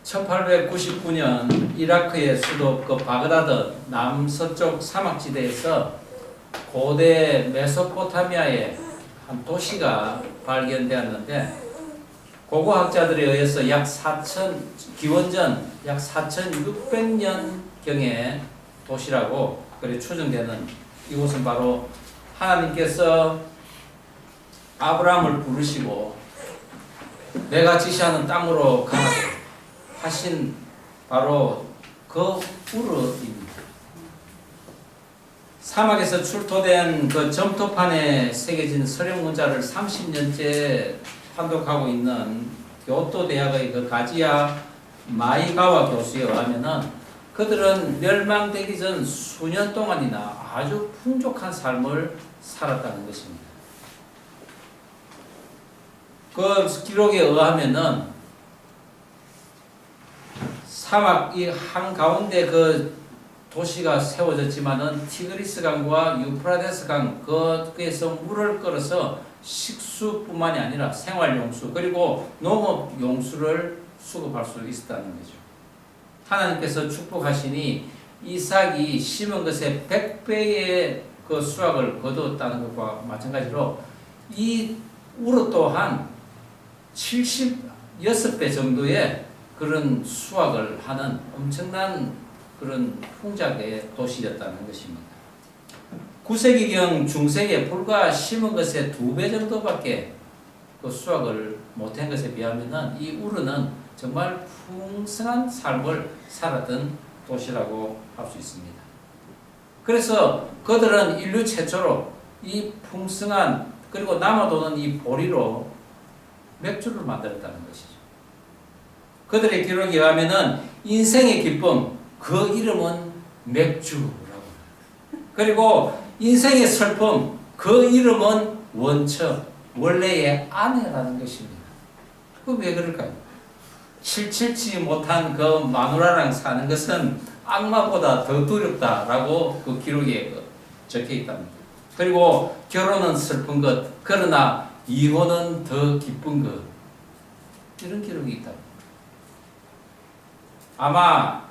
1899년 이라크의 수도 그 바그다드 남서쪽 사막지대에서 고대 메소포타미아의 한 도시가 발견되었는데, 고고학자들에 의해서 기원전 약 4600년경의 도시라고 그래 추정되는 이곳은 바로 하나님께서 아브라함을 부르시고 내가 지시하는 땅으로 가라 하신 바로 그 우르입니다. 사막에서 출토된 그 점토판에 새겨진 서령 문자를 30년째 판독하고 있는 교토 대학의 그 가지야 마이가와 교수에 의하면은 그들은 멸망되기 전 수년 동안이나 아주 풍족한 삶을 살았다는 것입니다. 그 기록에 의하면은 사막 이 한가운데 그 도시가 세워졌지만은 티그리스 강과 유프라데스 강 거기에서 물을 끌어서 식수뿐만이 아니라 생활용수 그리고 농업용수를 수급할 수 있었다는 거죠. 하나님께서 축복하시니 이삭이 심은 것에 100배의 그 수확을 거두었다는 것과 마찬가지로 이 우르 또한 76배 정도의 그런 수확을 하는 엄청난 그런 풍작의 도시였다는 것입니다. 9세기경 중세에 불과 심은 것의 2배 정도밖에 그 수확을 못한 것에 비하면 이 우르는 정말 풍성한 삶을 살았던 도시라고 할 수 있습니다. 그래서 그들은 인류 최초로 이 풍성한 그리고 남아도는 이 보리로 맥주를 만들었다는 것이죠. 그들의 기록에 의하면 인생의 기쁨 그 이름은 맥주라고 합니다. 그리고 인생의 슬픔 그 이름은 원처 원래의 아내라는 것입니다. 그 왜 그럴까요? 칠칠치 못한 그 마누라랑 사는 것은 악마보다 더 두렵다라고 그 기록에 적혀 있답니다. 그리고 결혼은 슬픈 것 그러나 이혼은 더 기쁜 것 이런 기록이 있답니다. 아마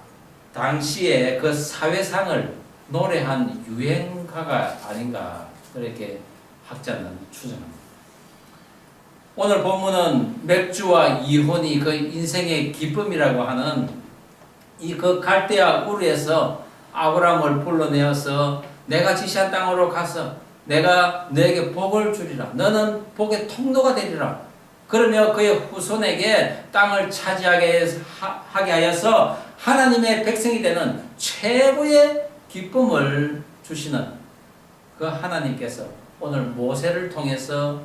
당시에 그 사회상을 노래한 유행가가 아닌가 그렇게 학자는 추정합니다. 오늘 본문은 맥주와 이혼이 그 인생의 기쁨이라고 하는 이 그 갈대아 우르에서 아브라함을 불러내어서 내가 지시한 땅으로 가서 내가 너에게 복을 주리라. 너는 복의 통로가 되리라. 그러며 그의 후손에게 땅을 차지하게 하게 하여서 하나님의 백성이 되는 최고의 기쁨을 주시는 그 하나님께서 오늘 모세를 통해서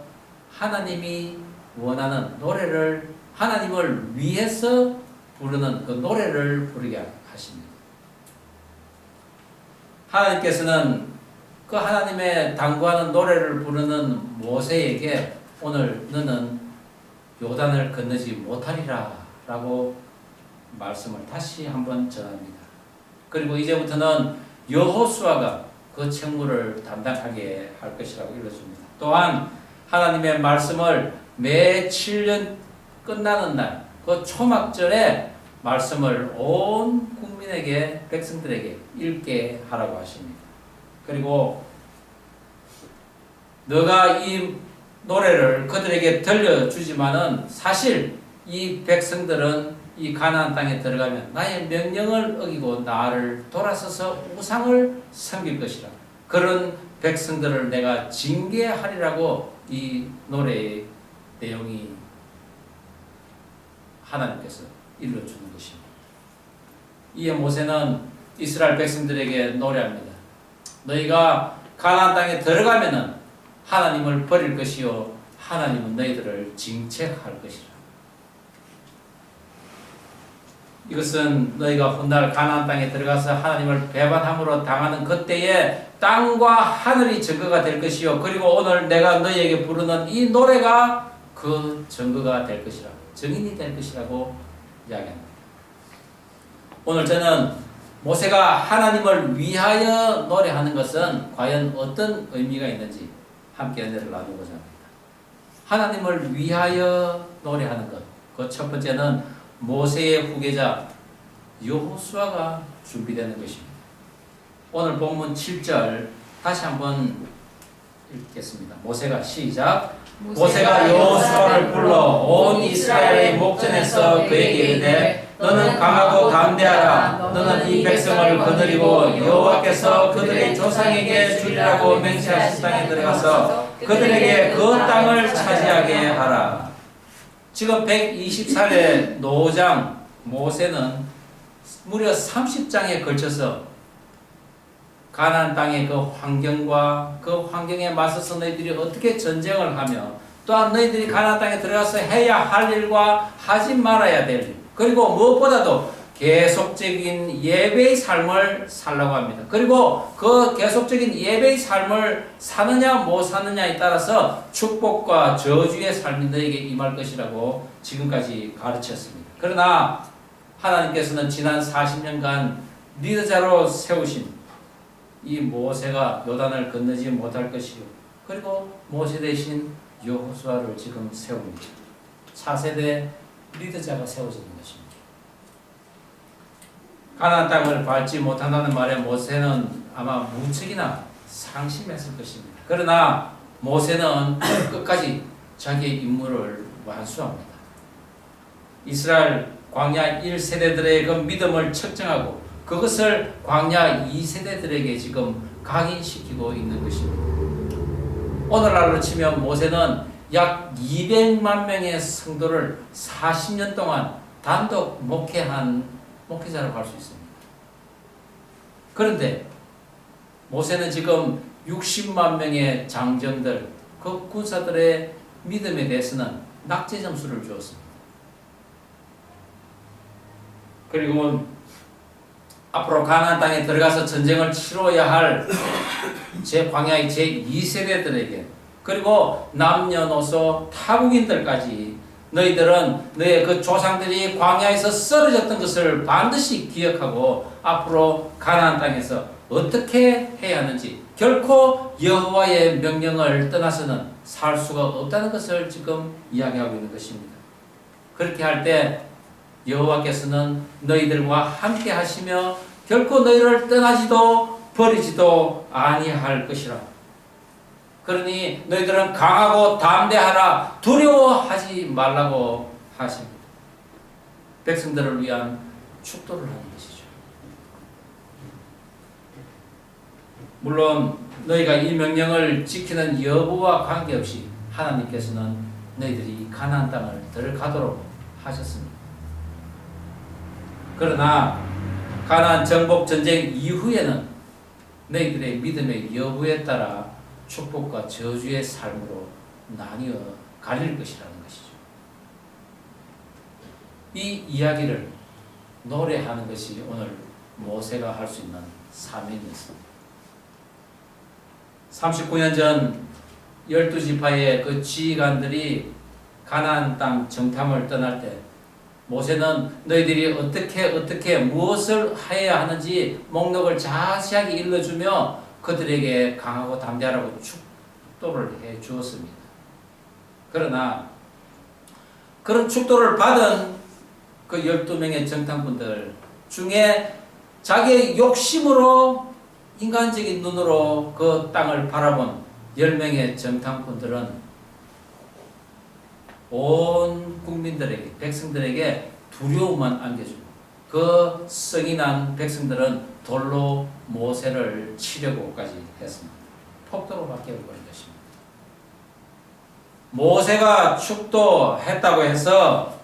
하나님이 원하는 노래를 하나님을 위해서 부르는 그 노래를 부르게 하십니다. 하나님께서는 그 하나님의 당부하는 노래를 부르는 모세에게 오늘 너는 요단을 건너지 못하리라 라고 말씀을 다시 한번 전합니다. 그리고 이제부터는 여호수아가 그 책무를 담당하게 할 것이라고 읽어줍니다. 또한 하나님의 말씀을 매 7년 끝나는 날 그 초막절에 말씀을 온 국민에게 백성들에게 읽게 하라고 하십니다. 그리고 너가 이 노래를 그들에게 들려주지만은 사실 이 백성들은 이 가나안 땅에 들어가면 나의 명령을 어기고 나를 돌아서서 우상을 섬길 것이라. 그런 백성들을 내가 징계하리라고 이 노래의 내용이 하나님께서 일러주는 것입니다. 이에 모세는 이스라엘 백성들에게 노래합니다. 너희가 가나안 땅에 들어가면은 하나님을 버릴 것이요 하나님은 너희들을 징책할 것이라. 이것은 너희가 훗날 가나안 땅에 들어가서 하나님을 배반함으로 당하는 그때에 땅과 하늘이 증거가 될 것이요 그리고 오늘 내가 너희에게 부르는 이 노래가 그 증거가 될 것이라. 증인이 될 것이라고 이야기합니다. 오늘 저는 모세가 하나님을 위하여 노래하는 것은 과연 어떤 의미가 있는지 함께 은혜를 나누고자 합니다. 하나님을 위하여 노래하는 것. 그 첫 번째는 모세의 후계자 여호수아가 준비되는 것입니다. 오늘 본문 7절 다시 한번 읽겠습니다. 모세가 시작. 모세가 여호수아를 불러 온 이스라엘의 목전에서 그에게 이르되 너는 강하고 담대하라. 너는 이 백성을 거느리고 여호와께서 그들의 조상에게 주리라고 맹세하신 땅에 들어가서 그들에게 그 땅을 차지하게 하라. 지금 124회 노장 모세는 무려 30장에 걸쳐서 가나안 땅의 그 환경과 그 환경에 맞서서 너희들이 어떻게 전쟁을 하며 또한 너희들이 가나안 땅에 들어가서 해야 할 일과 하지 말아야 될 일, 그리고 무엇보다도 계속적인 예배의 삶을 살라고 합니다. 그리고 그 계속적인 예배의 삶을 사느냐 못 사느냐에 따라서 축복과 저주의 삶이 너에게 임할 것이라고 지금까지 가르쳤습니다. 그러나 하나님께서는 지난 40년간 리더자로 세우신 이 모세가 요단을 건너지 못할 것이요, 그리고 모세 대신 여호수아를 지금 세웁니다. 4세대 리더자가 세워지는 것입니다. 가나안 땅을 밟지 못한다는 말에 모세는 아마 무척이나 상심했을 것입니다. 그러나 모세는 끝까지 자기의 임무를 완수합니다. 이스라엘 광야 1세대들의 그 믿음을 측정하고 그것을 광야 2세대들에게 지금 각인시키고 있는 것입니다. 오늘날로 치면 모세는 약 200만 명의 성도를 40년 동안 단독 목회한 목회자라고 할 수 있습니다. 그런데 모세는 지금 60만 명의 장정들, 그 군사들의 믿음에 대해서는 낙제 점수를 주었습니다. 그리고 앞으로 가나안 땅에 들어가서 전쟁을 치러야 할 광야의 제2세대들에게, 그리고 남녀노소 타국인들까지 너희들은 너의 그 조상들이 광야에서 쓰러졌던 것을 반드시 기억하고 앞으로 가나안 땅에서 어떻게 해야 하는지, 결코 여호와의 명령을 떠나서는 살 수가 없다는 것을 지금 이야기하고 있는 것입니다. 그렇게 할 때 여호와께서는 너희들과 함께 하시며 결코 너희를 떠나지도 버리지도 아니할 것이라. 그러니 너희들은 강하고 담대하라, 두려워하지 말라고 하십니다. 백성들을 위한 축도를 하는 것이죠. 물론 너희가 이 명령을 지키는 여부와 관계없이 하나님께서는 너희들이 가나안 땅을 들어가도록 하셨습니다. 그러나 가나안 정복 전쟁 이후에는 너희들의 믿음의 여부에 따라 축복과 저주의 삶으로 나뉘어 갈릴 것이라는 것이죠. 이 이야기를 노래하는 것이 오늘 모세가 할 수 있는 사명이었습니다. 39년 전 12지파의 그 지휘관들이 가나안 땅 정탐을 떠날 때 모세는 너희들이 어떻게 무엇을 해야 하는지 목록을 자세하게 일러주며 그들에게 강하고 담대하라고 축도를 해 주었습니다. 그러나 그런 축도를 받은 그 12명의 정탐꾼들 중에 자기의 욕심으로 인간적인 눈으로 그 땅을 바라본 10명의 정탐꾼들은 온 국민들에게, 백성들에게 두려움만 안겨주고 그 성이 난 백성들은 돌로 모세를 치려고까지 했습니다. 폭도로 바뀌어버린 것입니다. 모세가 축도했다고 해서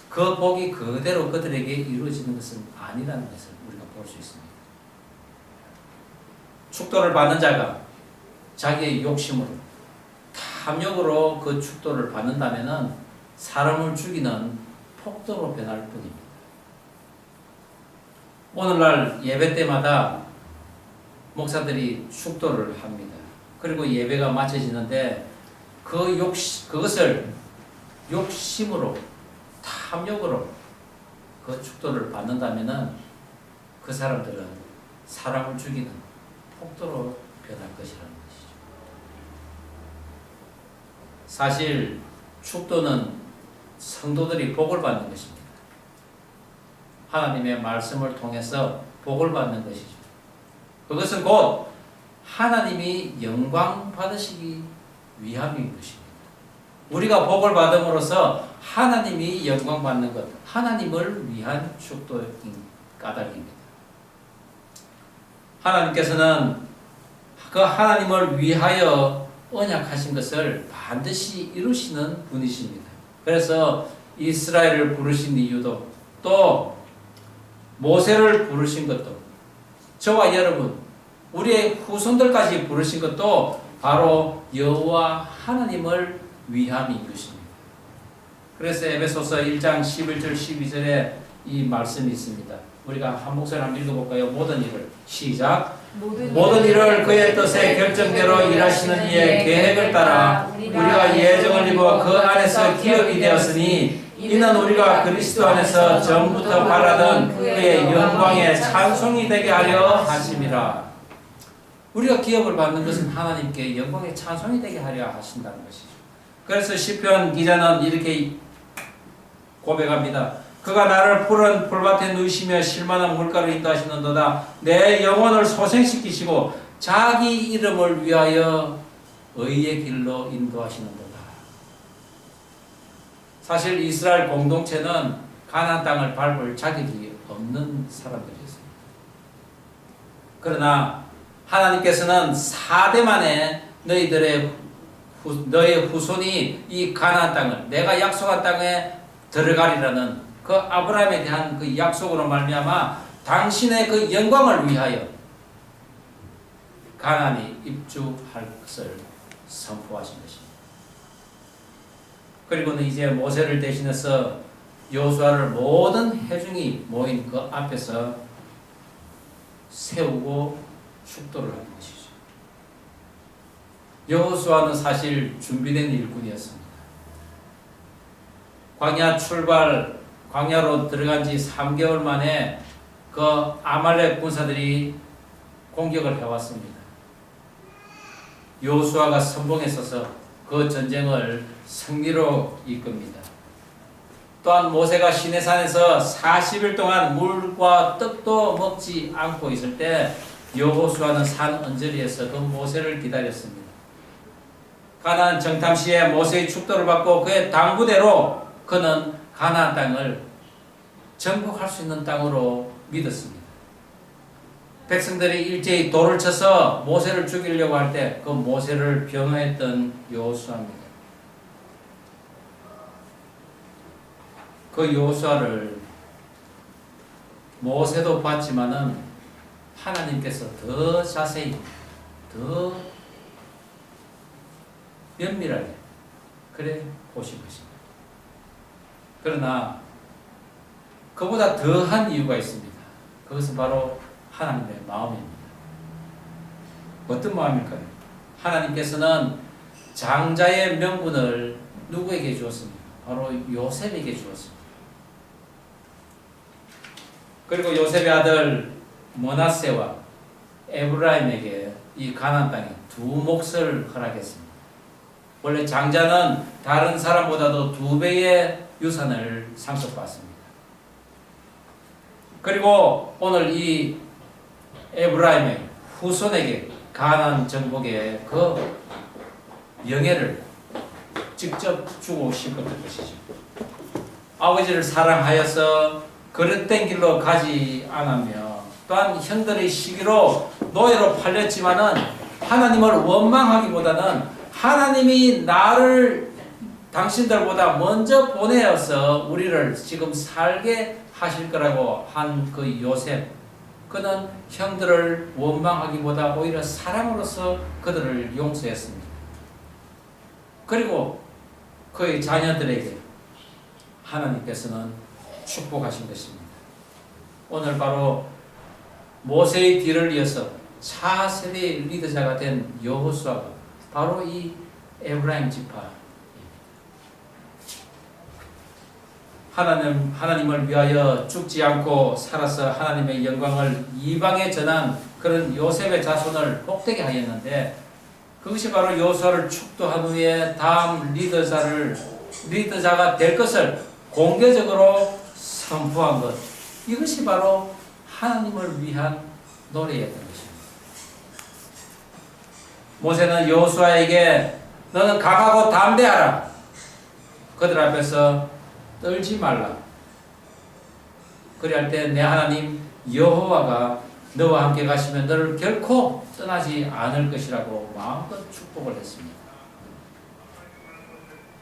그 복이 그대로 그들에게 이루어지는 것은 아니라는 것을 우리가 볼 수 있습니다. 축도를 받는 자가 자기의 욕심으로, 탐욕으로 그 축도를 받는다면 사람을 죽이는 폭도로 변할 뿐입니다. 오늘날 예배 때마다 목사들이 축도를 합니다. 그리고 예배가 마쳐지는데 그것을 욕심으로, 탐욕으로 그 축도를 받는다면 그 사람들은 사람을 죽이는 폭도로 변할 것이라는 것이죠. 사실 축도는 성도들이 복을 받는 것입니다. 하나님의 말씀을 통해서 복을 받는 것이죠. 그것은 곧 하나님이 영광 받으시기 위함인 것입니다. 우리가 복을 받음으로써 하나님이 영광 받는 것, 하나님을 위한 축도인 까닭입니다. 하나님께서는 그 하나님을 위하여 언약하신 것을 반드시 이루시는 분이십니다. 그래서 이스라엘을 부르신 이유도, 또 모세를 부르신 것도, 저와 여러분, 우리의 후손들까지 부르신 것도 바로 여호와 하나님을 위함인 것입니다. 그래서 에베소서 1장 11절 12절에 이 말씀이 있습니다. 우리가 한 목소리 한번 읽어볼까요? 모든 일을 시작. 모든 일을 그의 뜻의 결정대로 일하시는 이의 계획을 따라 우리가 예정을 입어 그 안에서 기업이 되었으니 이는 우리가 그리스도 안에서 전부터 바라던 그의 영광의 찬송이 되게 하려 하심이라. 우리가 기업을 받는 것은 하나님께 영광의 찬송이 되게 하려 하신다는 것이죠. 그래서 시편 기자는 이렇게 고백합니다. 그가 나를 푸른 풀밭에 누이시며 실만한 물가로 인도하시는도다. 내 영혼을 소생시키시고 자기 이름을 위하여 의의 길로 인도하시는도다. 사실 이스라엘 공동체는 가나안 땅을 밟을 자격이 없는 사람들이었습니다. 그러나 하나님께서는 4대 만에 너의 후손이 이 가나안 땅을, 내가 약속한 땅에 들어가리라는 그 아브라함에 대한 그 약속으로 말미암아 당신의 그 영광을 위하여 가나안에 입주할 것을 선포하신 것입니다. 그리고는 이제 모세를 대신해서 여호수아를 모든 회중이 모인 그 앞에서 세우고 축도를 하는 것이죠. 여호수아는 사실 준비된 일꾼이었습니다. 광야로 들어간 지 3개월 만에 그 아말렉 군사들이 공격을 해왔습니다. 여호수아가 선봉에 서서 그 전쟁을 승리로 이끕니다. 또한 모세가 시내산에서 40일 동안 물과 떡도 먹지 않고 있을 때 여호수아는 산 언저리에서 그 모세를 기다렸습니다. 가나안 정탐 시에 모세의 축도를 받고 그의 당부대로 그는 가나안 땅을 정복할 수 있는 땅으로 믿었습니다. 백성들이 일제히 돌을 쳐서 모세를 죽이려고 할 때 그 모세를 변호했던 여호수아입니다. 그 여호수아를 모세도 봤지만은 하나님께서 더 자세히, 더 면밀하게 그래 보신 것입니다. 그러나 그보다 더한 이유가 있습니다. 그것은 바로 하나님의 마음입니다. 어떤 마음일까요? 하나님께서는 장자의 명분을 누구에게 주었습니까? 바로 요셉에게 주었습니다. 그리고 요셉의 아들 므낫세와 에브라임에게 이 가나안 땅에 두 몫을 허락했습니다. 원래 장자는 다른 사람보다도 2배의 유산을 상속받습니다. 그리고 오늘 이 에브라임의 후손에게 가나안 정복의 그 영예를 직접 주고 싶었던 것이죠. 아버지를 사랑하여서 그릇된 길로 가지 않으며 또한 형들의 시기로 노예로 팔렸지만은 하나님을 원망하기보다는 하나님이 나를 당신들보다 먼저 보내어서 우리를 지금 살게 하실 거라고 한 그 요셉, 그는 형들을 원망하기보다 오히려 사랑으로서 그들을 용서했습니다. 그리고 그의 자녀들에게 하나님께서는 축복하신 것입니다. 오늘 바로 모세의 뒤를 이어서 차세대의 리더자가 된 여호수아가 바로 이 에브라임 지파, 하나님을 위하여 죽지 않고 살아서 하나님의 영광을 이방에 전한 그런 요셉의 자손을 복되게 하였는데, 그것이 바로 여호수아를 축도한 후에 다음 리더자가 될 것을 공개적으로 선포한 것, 이것이 바로 하나님을 위한 노래였던 것입니다. 모세는 여호수아에게 너는 강하고 담대하라. 그들 앞에서 떨지 말라. 그리할 때 내 하나님 여호와가 너와 함께 가시면 너를 결코 떠나지 않을 것이라고 마음껏 축복을 했습니다.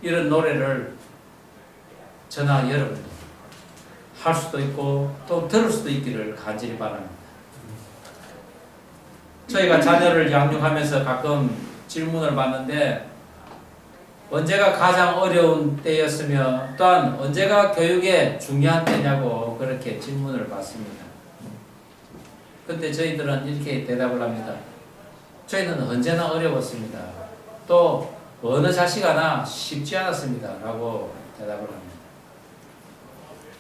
이런 노래를 저나 여러분도 할 수도 있고 또 들을 수도 있기를 간절히 바랍니다. 저희가 자녀를 양육하면서 가끔 질문을 받는데 언제가 가장 어려운 때였으며 또한 언제가 교육의 중요한 때냐고 그렇게 질문을 받습니다. 그런데 저희들은 이렇게 대답을 합니다. 저희는 언제나 어려웠습니다. 또 어느 자식 하나 쉽지 않았습니다. 라고 대답을 합니다.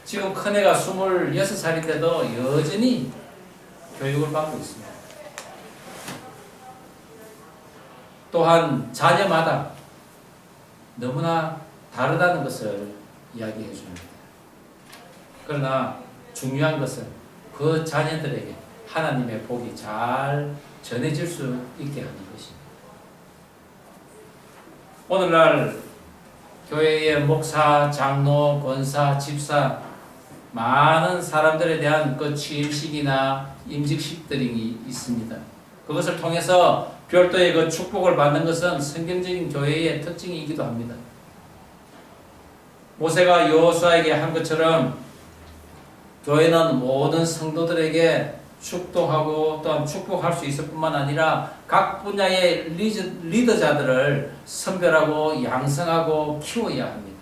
지금 큰애가 26살인데도 여전히 교육을 받고 있습니다. 또한 자녀마다 너무나 다르다는 것을 이야기해 줍니다. 그러나 중요한 것은 그 자녀들에게 하나님의 복이 잘 전해질 수 있게 하는 것입니다. 오늘날 교회의 목사, 장로, 권사, 집사 많은 사람들에 대한 그 취임식이나 임직식들이 있습니다. 그것을 통해서 별도의 그 축복을 받는 것은 성경적인 교회의 특징이기도 합니다. 모세가 여호수아에게 한 것처럼 교회는 모든 성도들에게 축도하고 또한 축복할 수 있을 뿐만 아니라 각 분야의 리더자들을 선별하고 양성하고 키워야 합니다.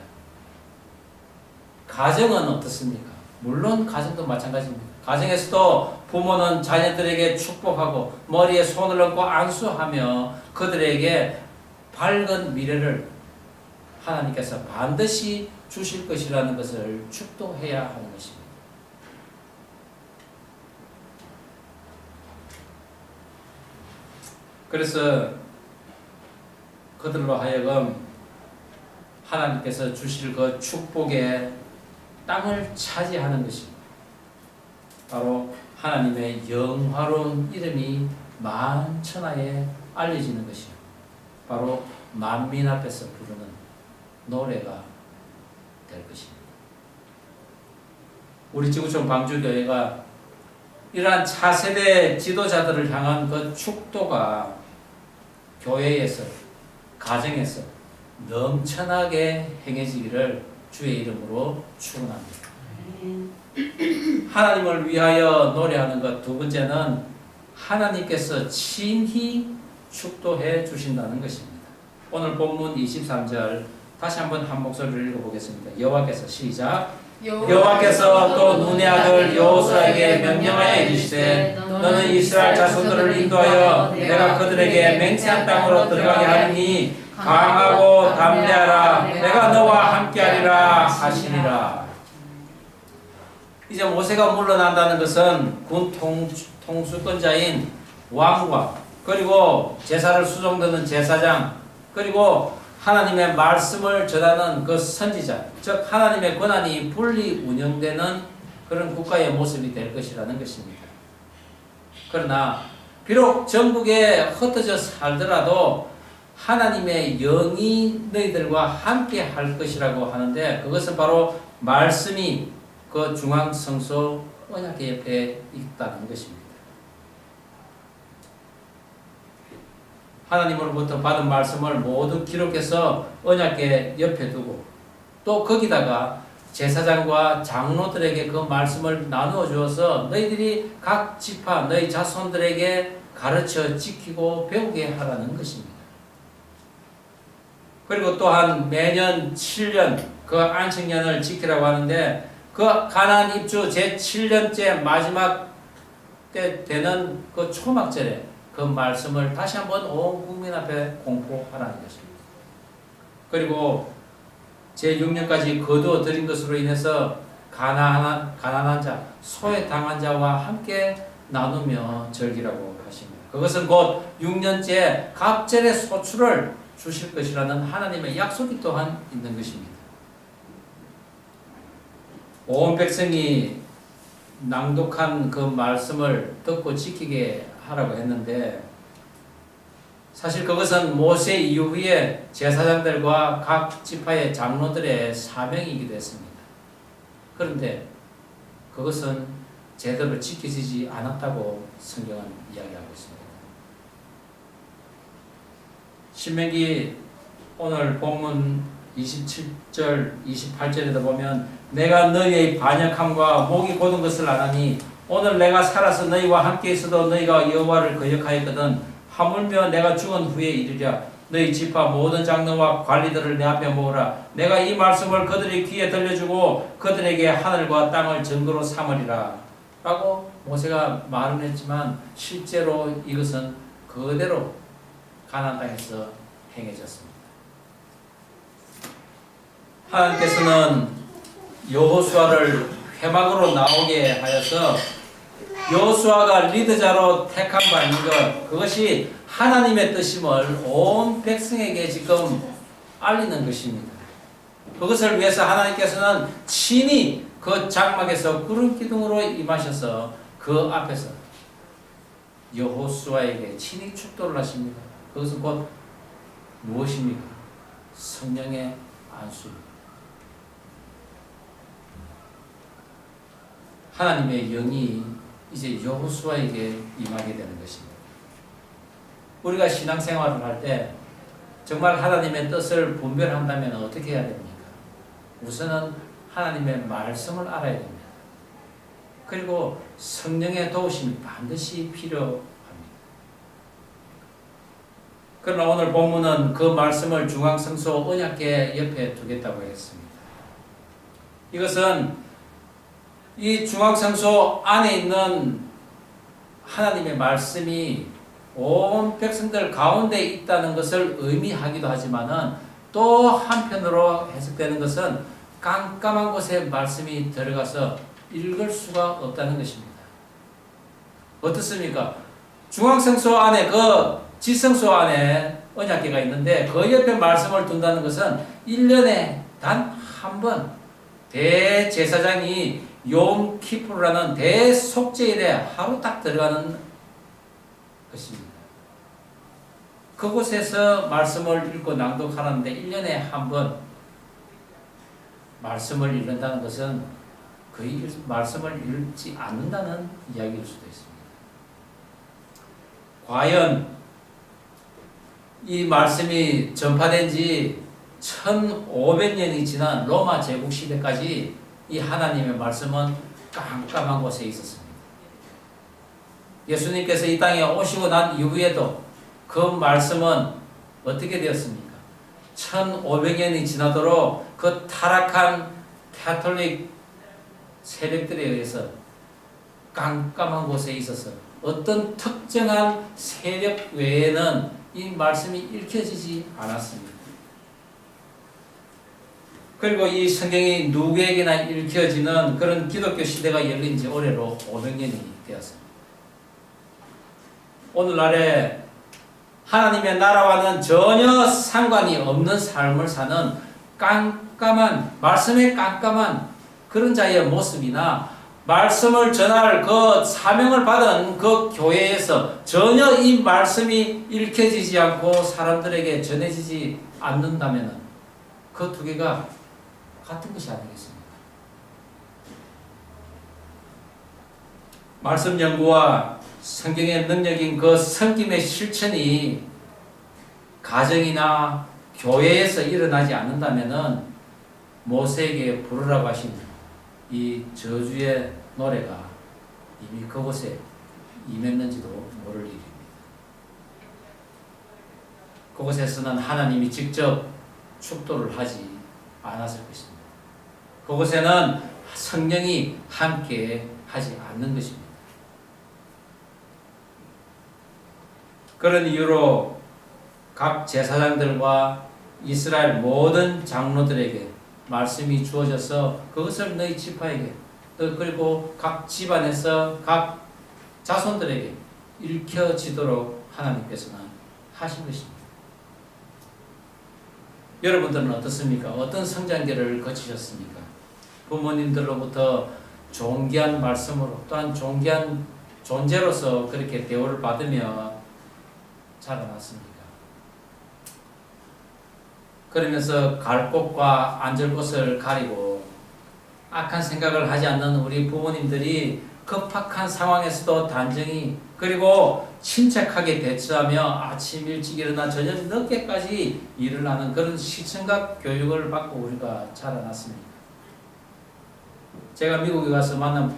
가정은 어떻습니까? 물론 가정도 마찬가지입니다. 가정에서도 부모는 자녀들에게 축복하고 머리에 손을 얹고 안수하며 그들에게 밝은 미래를 하나님께서 반드시 주실 것이라는 것을 축도해야 하는 것입니다. 그래서 그들로 하여금 하나님께서 주실 그 축복의 땅을 차지하는 것입니다. 바로 하나님의 영화로운 이름이 만천하에 알려지는 것이요. 바로 만민 앞에서 부르는 노래가 될 것입니다. 우리 지구촌 광주교회가 이러한 차세대 지도자들을 향한 그 축도가 교회에서, 가정에서 넘쳐나게 행해지기를 주의 이름으로 축원합니다. 하나님을 위하여 노래하는 것 두 번째는 하나님께서 친히 축도해 주신다는 것입니다. 오늘 본문 23절 다시 한번 한 목소리를 읽어보겠습니다. 여호와께서 시작. 여호와께서 또 눈의 아들 여호수아에게 명령하여 이르시되 너는 이스라엘 자손들을 인도하여 내가 그들에게 맹세한 땅으로 들어가게 하리니 강하고 담대하라. 내가 너와 함께하리라 하시니라. 이제 모세가 물러난다는 것은 군 통수권자인 왕과 그리고 제사를 수종드는 제사장 그리고 하나님의 말씀을 전하는 그 선지자, 즉 하나님의 권한이 분리 운영되는 그런 국가의 모습이 될 것이라는 것입니다. 그러나 비록 전국에 흩어져 살더라도 하나님의 영이 너희들과 함께 할 것이라고 하는데 그것은 바로 말씀이 그 중앙성소 언약궤 옆에 있다는 것입니다. 하나님으로부터 받은 말씀을 모두 기록해서 언약궤 옆에 두고 또 거기다가 제사장과 장로들에게 그 말씀을 나누어 주어서 너희들이 각 지파 너희 자손들에게 가르쳐 지키고 배우게 하라는 것입니다. 그리고 또한 매년 7년 그 안식년을 지키라고 하는데 그 가나안 입주 제7년째 마지막 때 되는 그 초막절에 그 말씀을 다시 한번 온 국민 앞에 공포하라는 것입니다. 그리고 제6년까지 거두어 들인 것으로 인해서 가난한 자, 소외당한 자와 함께 나누며 즐기라고 하십니다. 그것은 곧 6년째 갑절의 소출을 주실 것이라는 하나님의 약속이 또한 있는 것입니다. 온 백성이 낭독한 그 말씀을 듣고 지키게 하라고 했는데 사실 그것은 모세 이후에 제사장들과 각 지파의 장로들의 사명이기도 했습니다. 그런데 그것은 제대로 지켜지지 않았다고 성경은 이야기하고 있습니다. 신명기 오늘 본문 27절, 28절에도 보면 내가 너희의 반역함과 목이 곧은 것을 아나니 오늘 내가 살아서 너희와 함께 있어도 너희가 여호와를 거역하였거든 하물며 내가 죽은 후에 이르랴 너희 지파 모든 장로와 관리들을 내 앞에 모으라 내가 이 말씀을 그들의 귀에 들려주고 그들에게 하늘과 땅을 증거로 삼으리라 라고 모세가 말은 했지만 실제로 이것은 그대로 가나안 땅에서 행해졌습니다. 하나님께서는 여호수아를 회막으로 나오게 하여서 여호수아가 리더자로 택한 바인 것 그것이 하나님의 뜻임을 온 백성에게 지금 알리는 것입니다. 그것을 위해서 하나님께서는 친히 그 장막에서 구름 기둥으로 임하셔서 그 앞에서 여호수아에게 친히 축도를 하십니다. 그것은 곧 무엇입니까? 성령의 안수입니다. 하나님의 영이 이제 여호수아에게 임하게 되는 것입니다. 우리가 신앙생활을 할 때 정말 하나님의 뜻을 분별한다면 어떻게 해야 됩니까? 우선은 하나님의 말씀을 알아야 됩니다. 그리고 성령의 도우심이 반드시 필요합니다. 그러나 오늘 본문은 그 말씀을 중앙성소 언약궤 옆에 두겠다고 했습니다. 이것은 이 중앙성소 안에 있는 하나님의 말씀이 온 백성들 가운데 있다는 것을 의미하기도 하지만은 또 한편으로 해석되는 것은 깜깜한 곳에 말씀이 들어가서 읽을 수가 없다는 것입니다. 어떻습니까? 중앙성소 안에 그 지성소 안에 언약궤가 있는데 그 옆에 말씀을 둔다는 것은 1년에 단 한 번 대제사장이 욤 키푸르라는 대속죄일에 하루 딱 들어가는 것입니다. 그곳에서 말씀을 읽고 낭독하는데 1년에 한 번 말씀을 읽는다는 것은 거의 말씀을 읽지 않는다는 이야기일 수도 있습니다. 과연 이 말씀이 전파된 지 1500년이 지난 로마 제국 시대까지 이 하나님의 말씀은 깜깜한 곳에 있었습니다. 예수님께서 이 땅에 오시고 난 이후에도 그 말씀은 어떻게 되었습니까? 1500년이 지나도록 그 타락한 가톨릭 세력들에 의해서 깜깜한 곳에 있어서 어떤 특정한 세력 외에는 이 말씀이 읽혀지지 않았습니다. 그리고 이 성경이 누구에게나 읽혀지는 그런 기독교 시대가 열린 지 올해로 500년이 되었습니다. 오늘날에 하나님의 나라와는 전혀 상관이 없는 삶을 사는 깜깜한, 말씀에 깜깜한 그런 자의 모습이나 말씀을 전할 그 사명을 받은 그 교회에서 전혀 이 말씀이 읽혀지지 않고 사람들에게 전해지지 않는다면 그 두 개가 같은 것이 아니겠습니까? 말씀 연구와 성경의 능력인 그 성김의 실천이 가정이나 교회에서 일어나지 않는다면 모세에게 부르라고 하신 이 저주의 노래가 이미 그곳에 임했는지도 모를 일입니다. 그곳에서는 하나님이 직접 축도를 하지 않았을 것입니다. 그곳에는 성령이 함께 하지 않는 것입니다. 그런 이유로 각 제사장들과 이스라엘 모든 장로들에게 말씀이 주어져서 그것을 너희 지파에게 그리고 각 집안에서 각 자손들에게 읽혀지도록 하나님께서는 하신 것입니다. 여러분들은 어떻습니까? 어떤 성장기를 거치셨습니까? 부모님들로부터 존귀한 말씀으로 또한 존귀한 존재로서 그렇게 대우를 받으며 자라났습니까? 그러면서 갈 곳과 앉을 곳을 가리고 악한 생각을 하지 않는 우리 부모님들이 급박한 상황에서도 단정히 그리고 침착하게 대처하며 아침 일찍 일어나 저녁 늦게까지 일을 하는 그런 시청각 교육을 받고 우리가 자라났습니다. 제가 미국에 가서 만난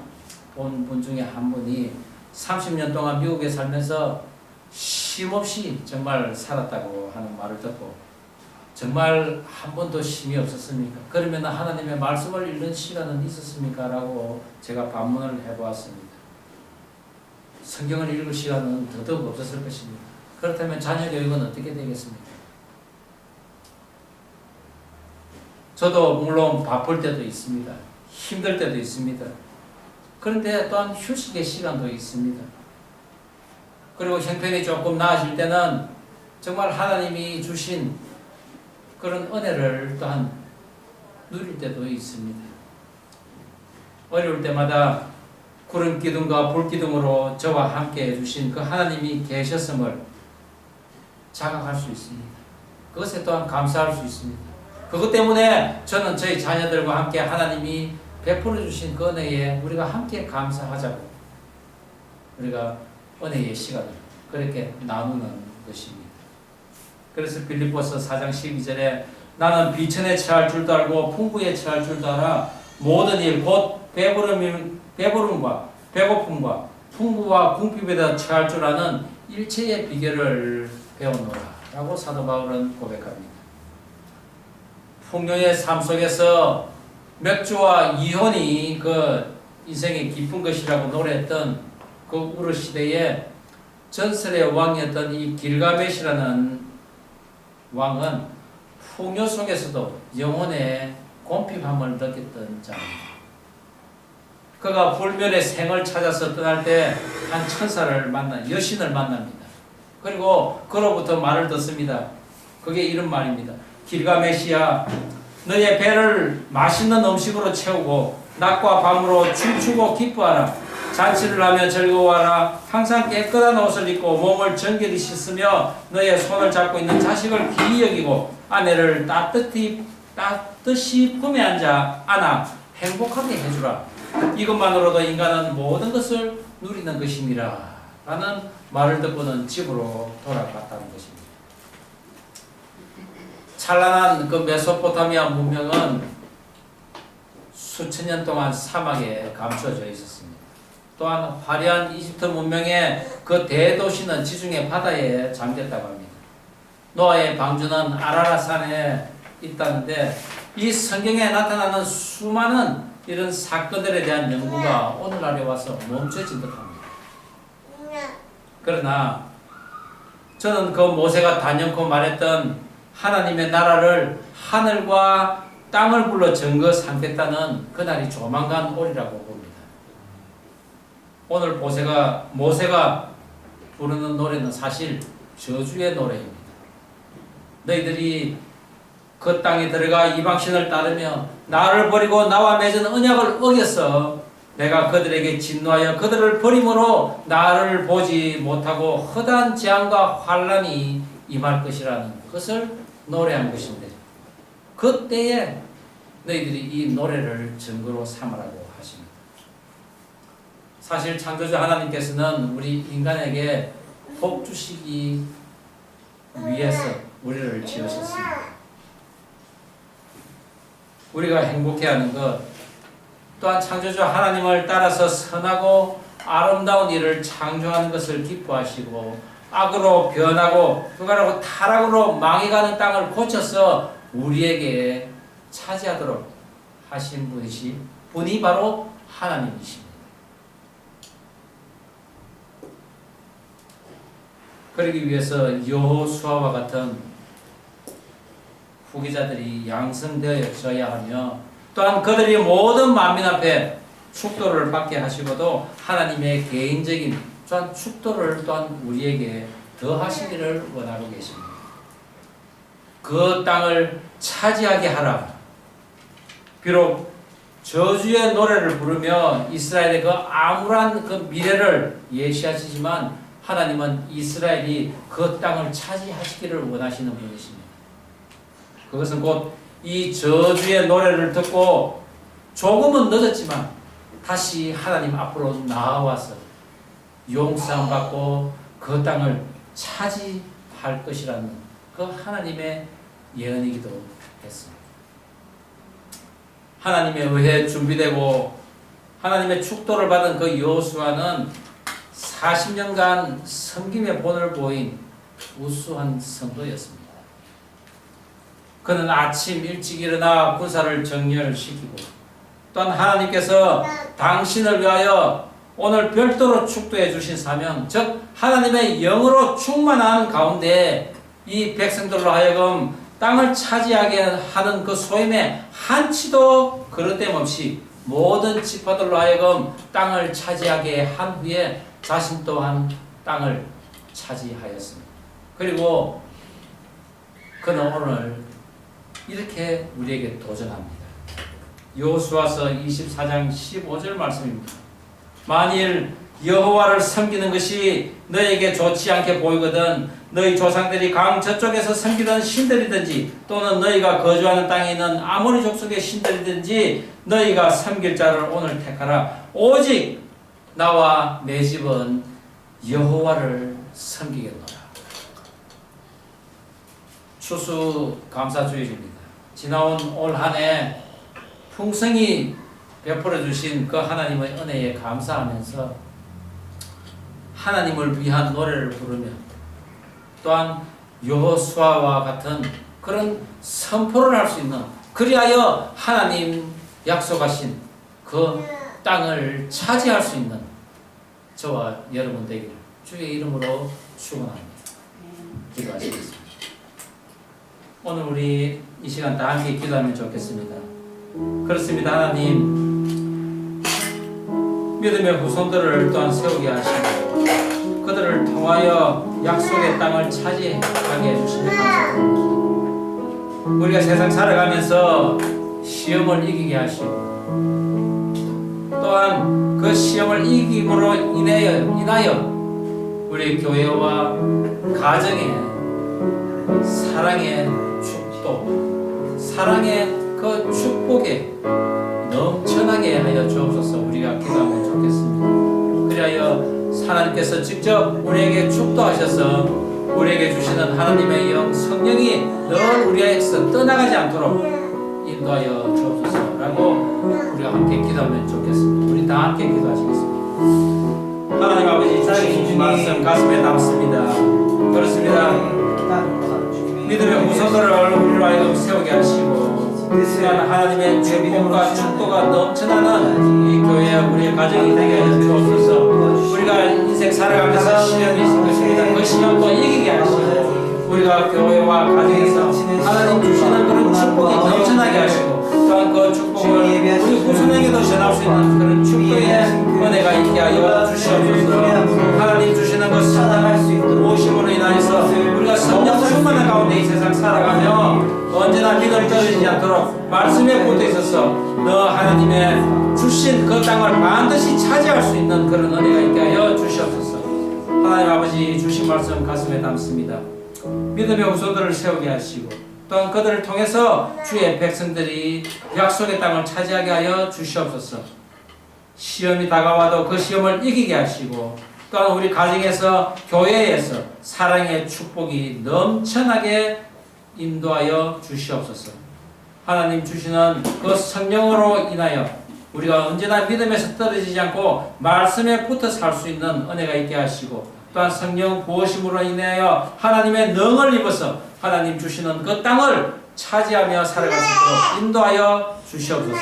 본 분 중에 한 분이 30년 동안 미국에 살면서 쉼없이 정말 살았다고 하는 말을 듣고 정말 한 번도 쉼이 없었습니까? 그러면 하나님의 말씀을 읽는 시간은 있었습니까? 라고 제가 반문을 해보았습니다. 성경을 읽을 시간은 더더욱 없었을 것입니다. 그렇다면 자녀 교육은 어떻게 되겠습니까? 저도 물론 바쁠 때도 있습니다. 힘들 때도 있습니다. 그런데 또한 휴식의 시간도 있습니다. 그리고 형편이 조금 나아질 때는 정말 하나님이 주신 그런 은혜를 또한 누릴 때도 있습니다. 어려울 때마다 구름 기둥과 불 기둥으로 저와 함께 해주신 그 하나님이 계셨음을 자각할 수 있습니다. 그것에 또한 감사할 수 있습니다. 그것 때문에 저는 저희 자녀들과 함께 하나님이 베풀어 주신 그 은혜에 우리가 함께 감사하자고 우리가 은혜의 시간을 그렇게 나누는 것입니다. 그래서 빌립보서 4장 12절에 나는 비천에 처할 줄도 알고 풍부에 처할 줄도 알아 모든 일 곧 배부름과 배고픔과 풍부와 궁핍에다 처할 줄 아는 일체의 비결을 배우노라 라고 사도 바울은 고백합니다. 풍요의 삶 속에서 맥주와 이혼이 그 인생의 깊은 것이라고 노래했던 그 우르 시대에 전설의 왕이었던 이 길가메시라는 왕은 풍요 속에서도 영혼의 곰핍함을 느꼈던 자입니다. 그가 불멸의 생을 찾아서 떠날 때 한 천사를 여신을 만납니다. 그리고 그로부터 말을 듣습니다. 그게 이런 말입니다. 길가메시야, 너의 배를 맛있는 음식으로 채우고 낮과 밤으로 춤추고 기뻐하라. 잔치를 하며 즐거워하라. 항상 깨끗한 옷을 입고 몸을 정결히 씻으며 너의 손을 잡고 있는 자식을 귀히 여기고 아내를 따뜻히 품에 안아 행복하게 해주라. 이것만으로도 인간은 모든 것을 누리는 것임이라 라는 말을 듣고는 집으로 돌아갔다는 것입니다. 찬란한 그 메소포타미아 문명은 수천 년 동안 사막에 감춰져 있었습니다. 또한 화려한 이집트 문명의 그 대도시는 지중해 바다에 잠겼다고 합니다. 노아의 방주는 아라라산에 있다는데 이 성경에 나타나는 수많은 이런 사건들에 대한 연구가 오늘날에 와서 멈춰진 듯합니다. 그러나 저는 그 모세가 단연코 말했던 하나님의 나라를 하늘과 땅을 불러 증거 삼겠다는 그날이 조만간 오리라고 봅니다. 오늘 모세가 부르는 노래는 사실 저주의 노래입니다. 너희들이 그 땅에 들어가 이방신을 따르며 나를 버리고 나와 맺은 언약을 어겨서 내가 그들에게 진노하여 그들을 버림으로 나를 보지 못하고 허다한 재앙과 환난이 임할 것이라는 것을 노래한 것인데 그때에 너희들이 이 노래를 증거로 삼으라고 하십니다. 사실 창조주 하나님께서는 우리 인간에게 복 주시기 위해서 우리를 지으셨습니다. 우리가 행복해하는 것 또한 창조주 하나님을 따라서 선하고 아름다운 일을 창조하는 것을 기뻐하시고 악으로 변하고 그가라고 타락으로 망해가는 땅을 고쳐서 우리에게 차지하도록 하신 분이 바로 하나님이십니다. 그러기 위해서 여호수아와 같은 후기자들이 양성되어져야 하며 또한 그들이 모든 만민 앞에 축도를 받게 하시고도 하나님의 개인적인 또한 축도를 또한 우리에게 더하시기를 원하고 계십니다. 그 땅을 차지하게 하라. 비록 저주의 노래를 부르며 이스라엘의 그 암울한 그 미래를 예시하시지만 하나님은 이스라엘이 그 땅을 차지하시기를 원하시는 분이십니다. 그것은 곧 이 저주의 노래를 듣고 조금은 늦었지만 다시 하나님 앞으로 나아와서 용서함 받고 그 땅을 차지할 것이라는 그 하나님의 예언이기도 했습니다. 하나님에 의해 준비되고 하나님의 축도를 받은 그 여호수아는 40년간 섬김의 본을 보인 우수한 성도였습니다. 그는 아침 일찍 일어나 군사를 정렬시키고 또한 하나님께서 당신을 위하여 오늘 별도로 축도해 주신 사명, 즉 하나님의 영으로 충만한 가운데 이 백성들로 하여금 땅을 차지하게 하는 그 소임에 한치도 그릇됨 없이 모든 지파들로 하여금 땅을 차지하게 한 후에 자신 또한 땅을 차지하였습니다. 그리고 그는 오늘 이렇게 우리에게 도전합니다. 여호수아서 24장 15절 말씀입니다. 만일 여호와를 섬기는 것이 너에게 좋지 않게 보이거든 너희 조상들이 강 저쪽에서 섬기던 신들이든지 또는 너희가 거주하는 땅에 있는 아모리 족속의 신들이든지 너희가 섬길 자를 오늘 택하라. 오직 나와 내 집은 여호와를 섬기겠노라. 추수감사주일입니다. 지나온 올 한 해 풍성히 베풀어 주신 그 하나님의 은혜에 감사하면서 하나님을 위한 노래를 부르며 또한 여호수아와 같은 그런 선포를 할 수 있는, 그리하여 하나님 약속하신 그 땅을 차지할 수 있는 저와 여러분 되기를 주의 이름으로 축원합니다. 기도하시겠습니다. 오늘 우리 이 시간 다 함께 기도하면 좋겠습니다. 그렇습니다. 하나님, 믿음의 후손들을 또한 세우게 하시고 그들을 통하여 약속의 땅을 차지하게 해주시면 감사합니다. 우리가 세상 살아가면서 시험을 이기게 하시고 또한 그 시험을 이김으로 인하여 우리 교회와 가정의 사랑의 축도, 사랑의 그 축복에 넘쳐나게 하여 주옵소서. 우리가 기도하면 좋겠습니다. 그리하여 하나님께서 직접 우리에게 축도하셔서 우리에게 주시는 하나님의 영 성령이 늘 우리에게서 떠나가지 않도록 인도하여 주옵소서라고 우리가 함께 기도하면 좋겠습니다. 우리 다 함께 기도하시겠습니다. 하나님 아버지, 주신 말씀 가슴에 담습니다. 그렇습니다. 믿음의 후손들을 우리로 하여금 세우게 하시고 또한 하나님의 축복과 축도가 넘쳐나는 이 교회 우리의 가정이 되게 해 주옵소서. 우리가 인생 살아가면서 시련이 있을 것입니다. 그 시련도 이기게 하시고 우리가 교회와 가정에서 하나님 주시는 그런 축복이 넘쳐나게 하시고 또한 그 축복을 우리 후손에게도 전할 수 있는 그런 축복의 은혜가 있게 하여 주시옵소서. 하나님 주시는 것 살아갈 수 있도록 오심으로 인하여서 우리가 성령 충만한 가운데 이 세상 살아가며 언제나 믿음 떨어지지 않도록 말씀에 붙어 있어서 너 하나님의 주신 그 땅을 반드시 차지할 수 있는 그런 은혜가 있게 하여 주시옵소서. 하나님 아버지, 주신 말씀 가슴에 담습니다. 믿음의 후손들을 세우게 하시고 또한 그들을 통해서 주의 백성들이 약속의 땅을 차지하게 하여 주시옵소서. 시험이 다가와도 그 시험을 이기게 하시고 또한 우리 가정에서 교회에서 사랑의 축복이 넘쳐나게 인도하여 주시옵소서. 하나님 주시는 그 성령으로 인하여 우리가 언제나 믿음에서 떨어지지 않고 말씀에 붙어 살 수 있는 은혜가 있게 하시고 또한 성령 부으심으로 인하여 하나님의 능을 입어서 하나님 주시는 그 땅을 차지하며 살아갈 수 있도록 인도하여 주시옵소서.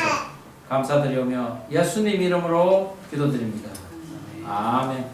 감사드리오며 예수님 이름으로 기도드립니다. 아멘.